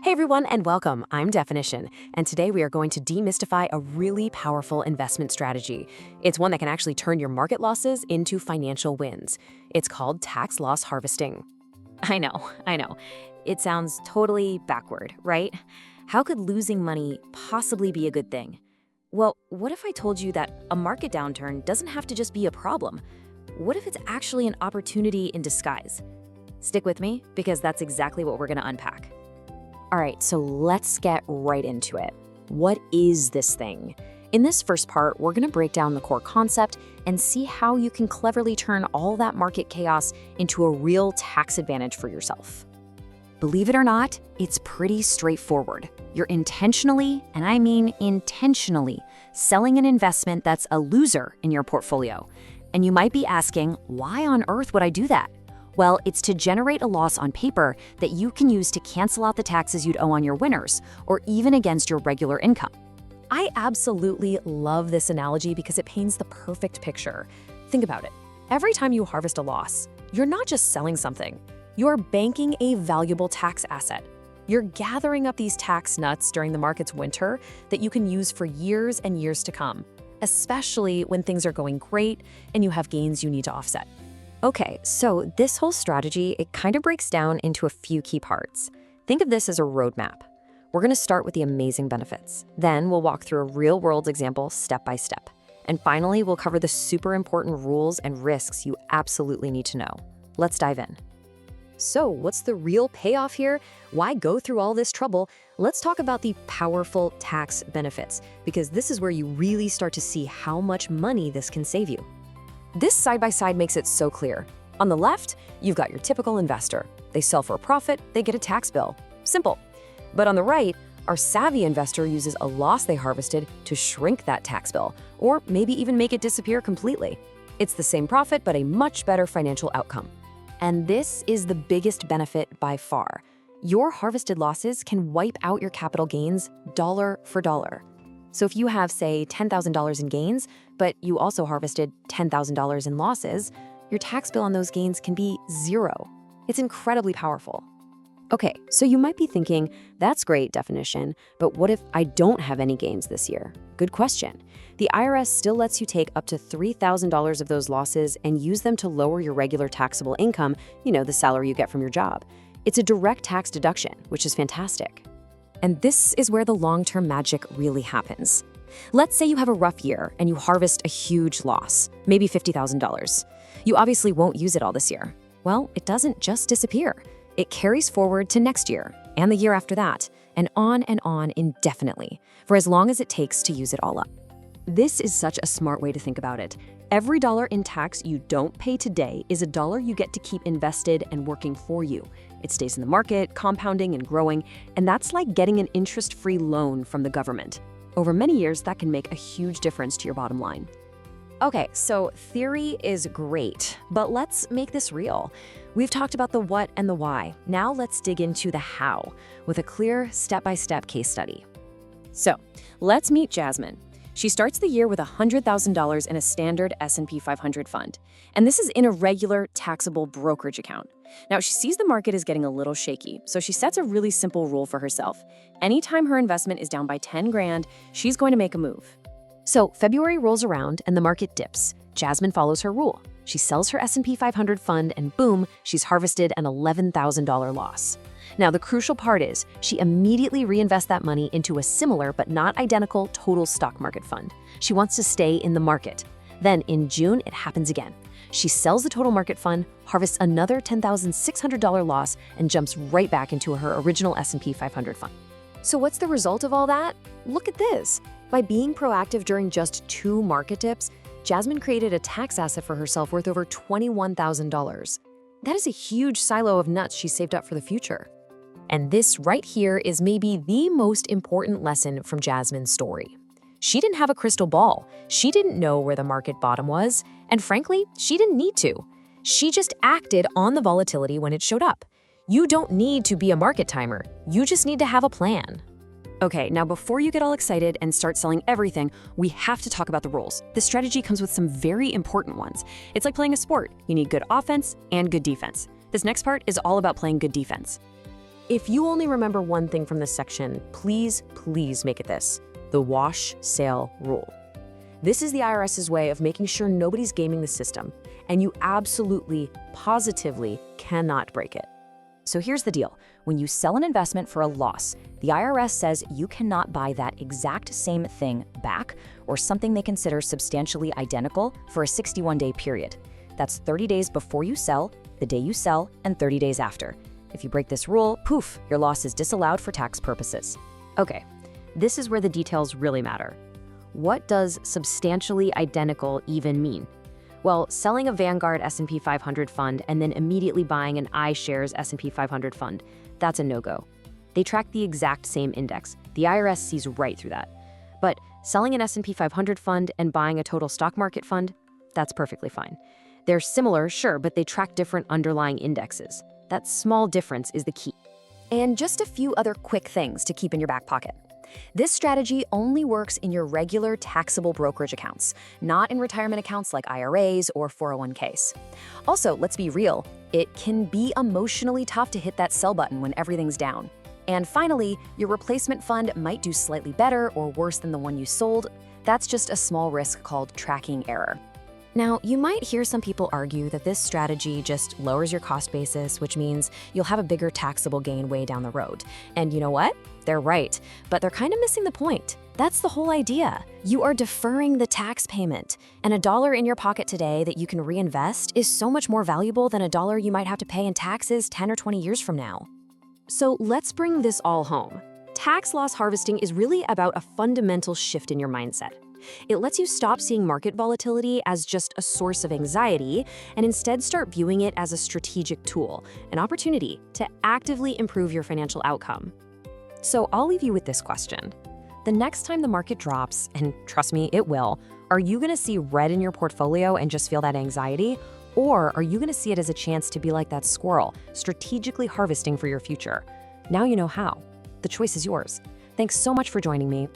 Hey everyone, and welcome. I'm Definition, and today we are going to demystify a really powerful investment strategy. It's one that can actually turn your market losses into financial wins. It's called tax loss harvesting. I know. It sounds totally backward, right? How could losing money possibly be a good thing? Well, what if I told you that a market downturn doesn't have to just be a problem? What if it's actually an opportunity in disguise? Stick with me, because that's exactly what we're going to unpack. All right, so let's get right into it. What is this thing? In this first part, we're going to break down the core concept and see how you can cleverly turn all that market chaos into a real tax advantage for yourself. Believe it or not, it's pretty straightforward. You're intentionally, and I mean intentionally, selling an investment that's a loser in your portfolio. And you might be asking, why on earth would I do that? Well, it's to generate a loss on paper that you can use to cancel out the taxes you'd owe on your winners, or even against your regular income. I absolutely love this analogy because it paints the perfect picture. Think about it. Every time you harvest a loss, you're not just selling something. You're banking a valuable tax asset. You're gathering up these tax nuts during the market's winter that you can use for years and years to come, especially when things are going great and you have gains you need to offset. Okay, so this whole strategy, it kind of breaks down into a few key parts. Think of this as a roadmap. We're going to start with the amazing benefits. Then we'll walk through a real-world example step by step. And finally, we'll cover the super important rules and risks you absolutely need to know. Let's dive in. So, what's the real payoff here? Why go through all this trouble? Let's talk about the powerful tax benefits, because this is where you really start to see how much money this can save you. This side-by-side makes it so clear. On the left, you've got your typical investor. They sell for a profit, they get a tax bill. Simple. But on the right, our savvy investor uses a loss they harvested to shrink that tax bill, or maybe even make it disappear completely. It's the same profit, but a much better financial outcome. And this is the biggest benefit by far. Your harvested losses can wipe out your capital gains dollar for dollar. So if you have, say, $10,000 in gains, but you also harvested $10,000 in losses, your tax bill on those gains can be zero. It's incredibly powerful. Okay, so you might be thinking, that's great, Definition, but what if I don't have any gains this year? Good question. The IRS still lets you take up to $3,000 of those losses and use them to lower your regular taxable income, the salary you get from your job. It's a direct tax deduction, which is fantastic. And this is where the long-term magic really happens. Let's say you have a rough year and you harvest a huge loss, maybe $50,000. You obviously won't use it all this year. Well, it doesn't just disappear. It carries forward to next year and the year after that, and on indefinitely, for as long as it takes to use it all up. This is such a smart way to think about it. Every dollar in tax you don't pay today is a dollar you get to keep invested and working for you. It stays in the market, compounding and growing, and that's like getting an interest-free loan from the government. Over many years, that can make a huge difference to your bottom line. Okay, so theory is great, but let's make this real. We've talked about the what and the why. Now let's dig into the how with a clear step-by-step case study. So let's meet Jasmine. She starts the year with $100,000 in a standard S&P 500 fund, and this is in a regular taxable brokerage account. Now, she sees the market is getting a little shaky, so she sets a really simple rule for herself. Anytime her investment is down by 10 grand, she's going to make a move. So February rolls around and the market dips. Jasmine follows her rule. She sells her S&P 500 fund and boom, she's harvested an $11,000 loss. Now, the crucial part is she immediately reinvests that money into a similar but not identical total stock market fund. She wants to stay in the market. Then in June, it happens again. She sells the total market fund, harvests another $10,600 loss, and jumps right back into her original S&P 500 fund. So what's the result of all that? Look at this. By being proactive during just 2 market dips, Jasmine created a tax asset for herself worth over $21,000. That is a huge silo of nuts she saved up for the future. And this right here is maybe the most important lesson from Jasmine's story. She didn't have a crystal ball. She didn't know where the market bottom was. And frankly, she didn't need to. She just acted on the volatility when it showed up. You don't need to be a market timer. You just need to have a plan. Okay, now before you get all excited and start selling everything, we have to talk about the rules. This strategy comes with some very important ones. It's like playing a sport. You need good offense and good defense. This next part is all about playing good defense. If you only remember one thing from this section, please make it this: the wash sale rule. This is the IRS's way of making sure nobody's gaming the system, and you absolutely, positively cannot break it. So here's the deal. When you sell an investment for a loss, the IRS says you cannot buy that exact same thing back or something they consider substantially identical for a 61-day period. That's 30 days before you sell, the day you sell, and 30 days after. If you break this rule, poof, your loss is disallowed for tax purposes. Okay, this is where the details really matter. What does substantially identical even mean? Well, selling a Vanguard S&P 500 fund and then immediately buying an iShares S&P 500 fund, that's a no-go. They track the exact same index. The IRS sees right through that. But selling an S&P 500 fund and buying a total stock market fund, that's perfectly fine. They're similar, sure, but they track different underlying indexes. That small difference is the key. And just a few other quick things to keep in your back pocket. This strategy only works in your regular taxable brokerage accounts, not in retirement accounts like IRAs or 401ks. Also, let's be real, it can be emotionally tough to hit that sell button when everything's down. And finally, your replacement fund might do slightly better or worse than the one you sold. That's just a small risk called tracking error. Now, you might hear some people argue that this strategy just lowers your cost basis, which means you'll have a bigger taxable gain way down the road. And you know what? They're right, but they're kind of missing the point. That's the whole idea. You are deferring the tax payment, and $1 in your pocket today that you can reinvest is so much more valuable than $1 you might have to pay in taxes 10 or 20 years from now. So let's bring this all home. Tax loss harvesting is really about a fundamental shift in your mindset. It lets you stop seeing market volatility as just a source of anxiety and instead start viewing it as a strategic tool, an opportunity to actively improve your financial outcome. So I'll leave you with this question. The next time the market drops, and trust me, it will, are you going to see red in your portfolio and just feel that anxiety? Or are you going to see it as a chance to be like that squirrel, strategically harvesting for your future? Now you know how. The choice is yours. Thanks so much for joining me.